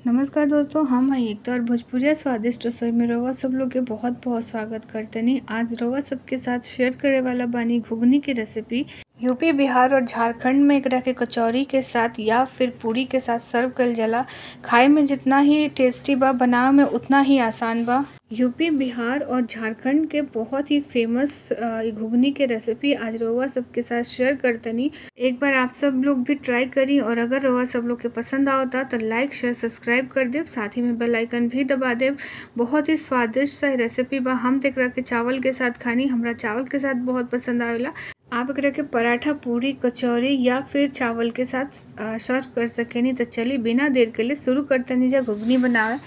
नमस्कार दोस्तों, हम हैं एकता और भोजपुरिया स्वादिष्ट रसोई में रउआ सब लोग के बहुत बहुत स्वागत करतनी। आज रउआ सबके साथ शेयर करे वाला बानी घुगनी की रेसिपी। यूपी, बिहार और झारखंड में एकरा के कचौरी के साथ या फिर पूरी के साथ सर्व कइल जाला। खाए में जितना ही टेस्टी बा, बनावे में उतना ही आसान बा। यूपी, बिहार और झारखंड के बहुत ही फेमस घुगनी के रेसिपी आज रउआ सबके साथ शेयर करतनी। एक बार आप सब लोग भी ट्राई करी और अगर रउआ सब लोग के पसंद आवता तो लाइक शेयर सब्सक्राइब कर देव, साथ ही में बेल आइकन भी दबा देव। बहुत ही स्वादिष्ट सा रेसिपी बा। हम तो एकरा के चावल के साथ खानी, हमरा चावल के साथ बहुत पसंद आवेला। आप एकरा के पराठा, पूरी, कचौरी या फिर चावल के साथ सर्व कर सकेनी। तो चलिए बिना देर के लिए शुरू करतनी जा घुगनी बनावे।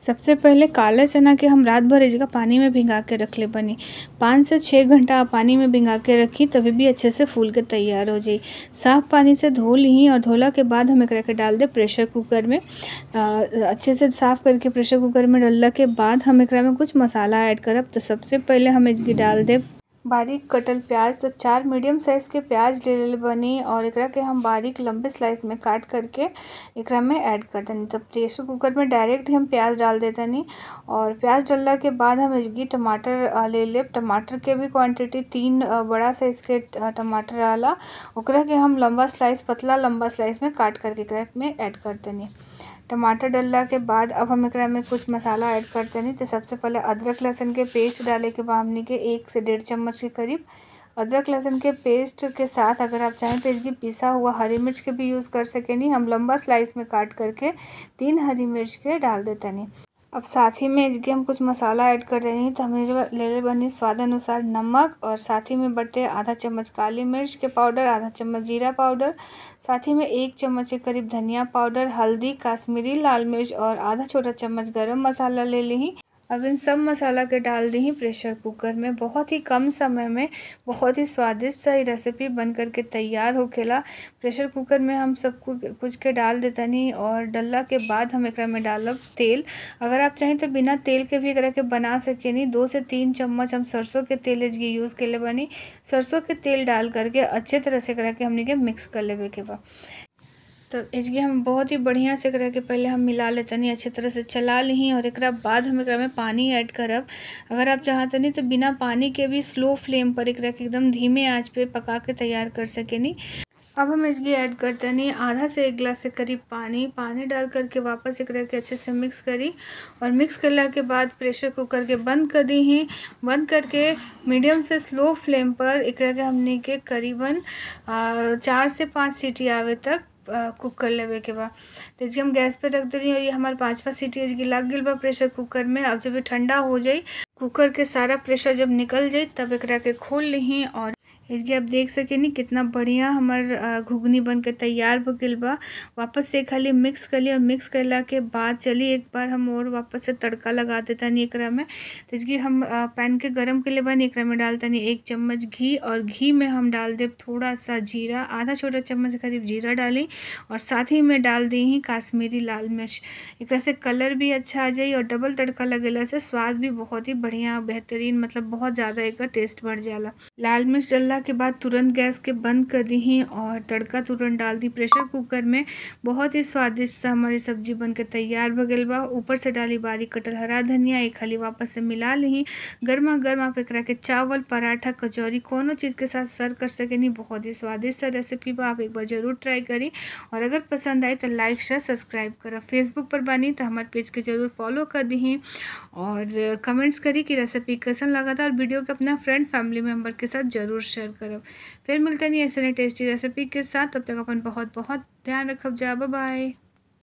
सबसे पहले काला चना के हम रात भर इसका पानी में भिंगा के रख ले बनी। 5 से 6 घंटा पानी में भिंगा के रखी, तभी भी अच्छे से फूल के तैयार हो जाई। साफ पानी से धो ली और धोला के बाद हम एकरा के डाल दे प्रेशर कुकर में। अच्छे से साफ करके प्रेशर कुकर में डालला के बाद हम एकरा में कुछ मसाला ऐड करब। तो सबसे पहले हम इसकी डाल दे बारीक कटल प्याज। तो 4 मीडियम साइज के प्याज ले ले बनी और एकरा के हम बारीक लंबे स्लाइस में काट करके एकरा में ऐड कर देनी। तो प्रेशर कुकर में डायरेक्ट हम प्याज डाल देतनी और प्याज डालला के बाद हम इसकी टमाटर ले ले। टमाटर के भी क्वांटिटी 3 बड़ा साइज के टमाटर आला, ओकरा के हम लंबा स्लाइस, पतला लंबा स्लाइस में काट करके एकरा में ऐड कर देनी। टमाटर डालला के बाद अब हम एकरा में कुछ मसाला ऐड करते नहीं। तो सबसे पहले अदरक लहसुन के पेस्ट डाले के बाद हमने के 1 से 1.5 चम्मच के करीब अदरक लहसुन के पेस्ट के साथ अगर आप चाहें तो इसकी पिसा हुआ हरी मिर्च के भी यूज़ कर सकेनी। हम लंबा स्लाइस में काट करके 3 हरी मिर्च के डाल देते नहीं। अब साथ ही में इसके हम कुछ मसाला ऐड कर देनी। तो हमें ले ले बनी स्वाद अनुसार नमक और साथ ही में बटे आधा चम्मच काली मिर्च के पाउडर, आधा चम्मच जीरा पाउडर, साथ ही में 1 चम्मच के करीब धनिया पाउडर, हल्दी, कश्मीरी लाल मिर्च और आधा छोटा चम्मच गरम मसाला ले ली। अब इन सब मसाला के डाल दी प्रेशर कुकर में। बहुत ही कम समय में बहुत ही स्वादिष्ट सा रेसिपी बन करके तैयार होखेला। प्रेशर कुकर में हम सब कुछ के डाल देतनी और डालला के बाद हम एकरा में डालब तेल। अगर आप चाहें तो बिना तेल के भी एकरा के बना सकेनी। 2 से 3 चम्मच हम सरसों के तेल इसकी यूज़ के ले बनी। सरसों के तेल डाल करके अच्छे तरह से एकरा के हमने के मिक्स कर लेवे के बा। तो इसके हम बहुत ही बढ़िया से एकरा के पहले हम मिला लेतनी, अच्छे तरह से चला ली और एकरा बाद हम एकरा में पानी ऐड करब। अगर आप चाहतनी तो बिना पानी के भी स्लो फ्लेम पर एकरा के एकदम धीमे आंच पे पका के तैयार कर सकेनी। अब हम इसकी ऐड करतनी आधा से 1 गिलास के करीब पानी डाल करके वापस एकरा के अच्छे से मिक्स करी और मिक्स करला के बाद प्रेशर कुकर के बंद कर दी। बंद करके मीडियम से स्लो फ्लेम पर एकरा के हमने के करीबन 4 से 5 सीटी आवे तक कुक कर लेवे के बा। तो इसके हम गैस पे रख दे रही और ये हमारे 5वां सीटी इसकी लग गई बा प्रेशर कुकर में। अब जब ये ठंडा हो जाए, कुकर के सारा प्रेशर जब निकल जाए, तब एकरा के खोल ली और इसके आप देख सकेनी कितना बढ़िया हमार घुगनी बन के तैयार हो गइल बा। वापस से खाली मिक्स कर ली और मिक्स करला के बाद चलिए एक बार हम और वापस से तड़का लगा देतानी एकरा में। तो इसकी हम पैन के गरम के लिए बनी एकरा में डालतानी 1 चम्मच घी और घी में हम डाल दे थोड़ा सा जीरा, आधा छोटा चम्मच करीब जीरा डाली और साथ ही में डाल दी ही कश्मीरी लाल मिर्च। एकरा से कलर भी अच्छा आ जाए और डबल तड़का लगेला से स्वाद भी बहुत ही बढ़िया बेहतरीन, मतलब बहुत ज़्यादा एक टेस्ट बढ़ जाला। लाल मिर्च डालला के बाद तुरंत गैस के बंद कर दी और तड़का तुरंत डाल दी प्रेशर कुकर में। बहुत ही स्वादिष्ट सा हमारी सब्जी बन के तैयार हो गइल बा। ऊपर से डाली बारीक कटल हरा धनिया, एक खाली वापस से मिला ली। गर्मा गर्म आप एकरा के चावल, पराठा, कचौरी कोनो चीज़ के साथ सर्व कर सकेनी। बहुत ही स्वादिष्ट सा रेसिपी बा, आप एक बार जरूर ट्राई करी और अगर पसंद आए तो लाइक शेयर सब्सक्राइब करब। फेसबुक पर बनी तो हमारे पेज के जरूर फॉलो कर दी और कमेंट्स करी कि रेसिपी कैसन लगा था और वीडियो के अपना फ्रेंड फैमिली मेम्बर के साथ जरूर शेयर करब। फिर मिलते नहीं ऐसे टेस्टी रेसिपी के साथ, तब तक अपन बहुत बहुत ध्यान रखब जा। Bye bye.